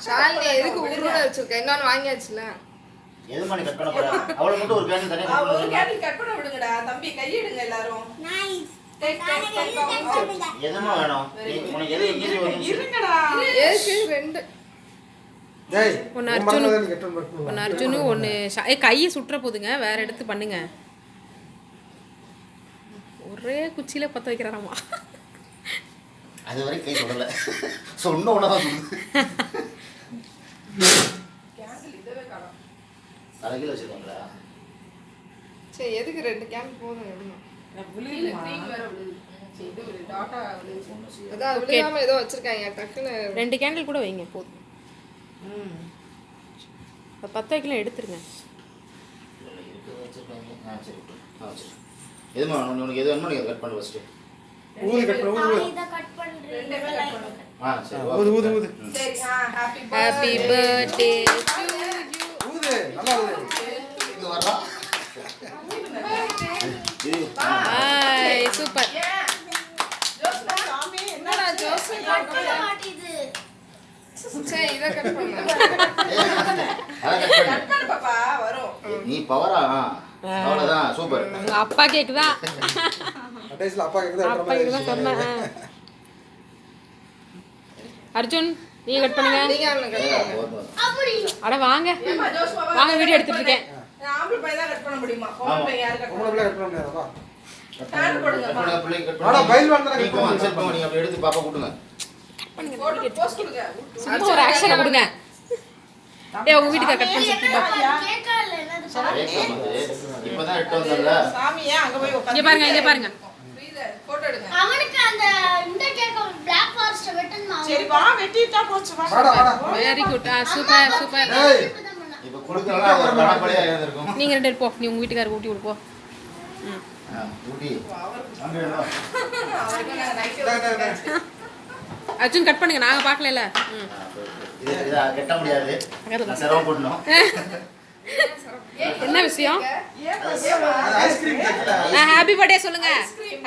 ஷாலினி எதுக்கு ஊர்ல வச்சிருக்க? இன்னொன்னு வாங்கியாச்சுல. எதுமா நீ கட் பண்ண போற? அவள மட்டும் ஒரு கேண்டில் தனியா கட் ஒரு கேண்டில் கட் பண்ண விடுங்கடா. தம்பி கையிடுங்க எல்லாரும். நைஸ். எதுமா வேணும்? உனக்கு எது ஈஸி வரும்? இருங்கடா. எதுக்கு ரெண்டு? டேய் ஒன்னு அர்ஜுன் ஒன்னு கையை சுற்ற போதுங்க. வேற எடுத்து பண்ணுங்க. ஒரே குச்சியில பத்த வைக்கிறாராமா. அது வரை கை தொடல. சொன்ன உடனே தான் சொல்லுது. கேண்டில் இதவே காணோம். தலையில வச்சிருக்காங்களா? சரி எதுக்கு ரெண்டு கேண்டில் போதும் எடுங்க. விழுது க்ரீன் வேற விழுது. இது ஒரு டாட்டா விழுது. அதான் அது விழுகாம ஏதோ வச்சிருக்காங்க. டக்குன்னு ரெண்டு கேண்டில் கூட வைங்க போதும். பத்த வைக்கலாம் எடுத்துருங்க. எதுமா உனக்கு எது வேணுமோ நீங்க கட் பண்ணு ஃபர்ஸ்ட். ஊது கட் பண்ணு. ஊது. ரெண்டே கட் பண்ணுங்க. சரி ஊது ஊது ஊது. சரி ஹேப்பி பர்த்டே ஊது நல்லா ஊது. இங்க வரா. இது ஹாய் சூப்பர். ஜோஸ்னா சாமி என்னடா ஜோஸ் கட் பண்ண மாட்டேது. சரி இத கட் பண்ணு. அத கட் பண்ணு. கட் பண்ணு பாப்பா வரும். நீ பவரா? அவ்வளவுதான் சூப்பர். உங்க அப்பா கேக்குதா? கடைசில அப்பா கேக்குதா? அப்பா கேக்குதா சொன்னேன். அர்ஜுன் நீங்க கட் பண்ணுங்க. நீங்க அவன கட் பண்ணுங்க. அப்படி அட வாங்க ஏமா ஜோஸ் பாப்பா வாங்க வீடியோ எடுத்துட்டு இருக்கேன். ஆம்பளை பையன் தான் கட் பண்ண முடியுமா? பொம்பளை பையன் யாரு கட் உங்கள பண்ண கட் பண்ண முடியாதா? ஹேண்ட் போடுங்கப்பா. பிள்ளை கட் அட பைல் வந்தா நீ போ செட் பண்ணி நீங்க அப்படி எடுத்து பாப்பா கூட்டுங்க. போட்டு போஸ்ட் கொடுங்க. சும்மா ஒரு ஆக்ஷனை கொடுங்க. ஏய் உங்க வீட்டுக்கு கட் பண்ணி சுத்தி பா. கேக்கல என்னது இப்பதான் எட்டு வந்தல்ல. சாமி ஏன் அங்க போய் உட்கார்ந்து இங்க பாருங்க இங்க பாருங்க. ஃப்ரீதர் போட்டோ எடுங்க. அவனுக்கு அந்த இந்த கேக்க Black Forest வெட்டணும். சரி வா வெட்டிட்டா போச்சு வா. வாடா வாடா. Very good. Super super. ஏய் இப்ப குடுக்கறதா ஒரு கணப்படியா இருந்திருக்கும். நீங்க ரெண்டு பேர் போ. நீ உங்க வீட்டுக்காரருக்கு ஊட்டி விடு போ. ஊட்டி. அங்க வா. அவருக்கு நான் நைட் அர்ஜுன் கட் பண்ணுங்க. நாங்க பார்க்கலல. இத கட்ட முடியாது. நான் சரவ போடணும். என்ன விஷயம்? அது ஐஸ்கிரீம் கேக்கல. ஹாப்பி பர்த்டே சொல்லுங்க.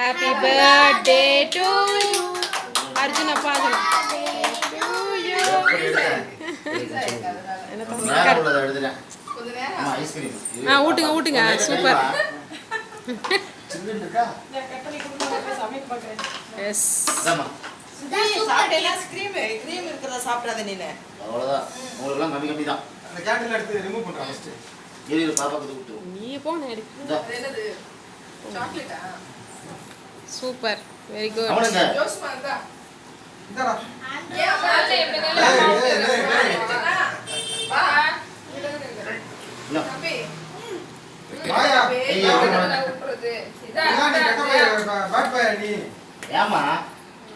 Happy birthday to you. Arjun அப்பா சொல்லுங்க. நேரா உள்ளத எடுத்துறேன். கொஞ்ச நேரம் ஆமா ஐஸ்கிரீம். ஊட்டுங்க ஊட்டுங்க. சூப்பர். சில்லுன்னு இருக்கா? நான் கட் பண்ணி கொடுங்க சமைக்க பார்க்கறேன். எஸ். அதாம்மா. சாப்பிட்டேனா க்ரீம் இருக்கறத சாப்பிடாத நீனே. அவ்வளவுதான். உங்களுக்கு எல்லாம் கம்மி தான். அந்த கேண்டில் எடுத்து ரிமூவ் பண்றேன் ஃபர்ஸ்ட். இரு பாப்பாக்கு ஊட்டு. நீ போ நான் எடுத்து. அது என்னது? சாக்லேட்டா? சூப்பர். Very good. அவனுங்க ஜோஸ் மாங்கா. இந்தாடா. ஏன் பாத்து எப்படி வா. இன்னும் தம்பி. வாயா. விட்டுறது. இதான் நீ கட்ட போய் பேட் பையா நீ. ஏமா